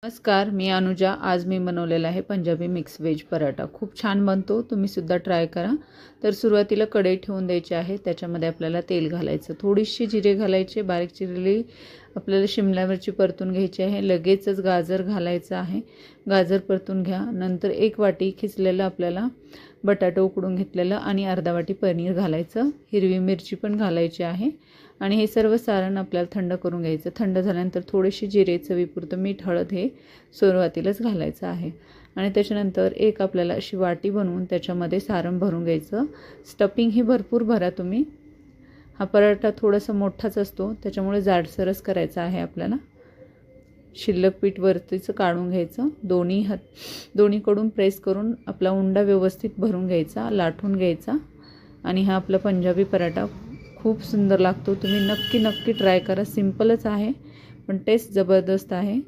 नमस्कार, मी अनुजा। आज मी बनवलेला आहे पंजाबी मिक्स व्हेज पराठा। खूप छान बनतो, तुम्ही सुद्धा ट्राय करा। तर सुरुवातीला कढई ठेवून द्यायची आहे, त्याच्यामध्ये आपल्याला तेल घालायचं, थोडीशी जिरे घालायचे, बारीक चिरलेली आपल्याला शिमला मिरची परतून घ्यायची आहे, लगेचच गाजर घालायचं आहे, गाजर परतून घ्या। नंतर 1 वाटी खिसलेलं आपल्याला बटाटा उकडून घेतलेलं आणि अर्धा वाटी पनीर घालायचं, हिरवी मिरची पण घालायची आहे आणि हे सर्व सारण आपल्याला थंड करून घ्यायचं। थंड झाल्यानंतर थोडीशी जिरे, चवीपुरतं मीठ, हळद हे सुरुवातीलाच घालायचं आहे आणि त्याच्यानंतर एक आपल्याला अशी वाटी बनवून त्याच्यामध्ये सारण भरून घ्यायचं। स्टफिंग ही भरपूर भरा तुम्ही। हा पराठा थोडासा मोठाच असतो, त्याच्यामुळे जाडसरच करायचा आहे आपल्याला। शिल्लक पीठ वरतीचं काढून घ्यायचं, दोन्हीकडून प्रेस करून आपला उंडा व्यवस्थित भरून घ्यायचा, लाटून घ्यायचा आणि हा आपला पंजाबी पराठा खूप सुंदर लागतो। तुम्ही नक्की ट्राय करा। सिंपलच आहे पण टेस्ट जबरदस्त आहे।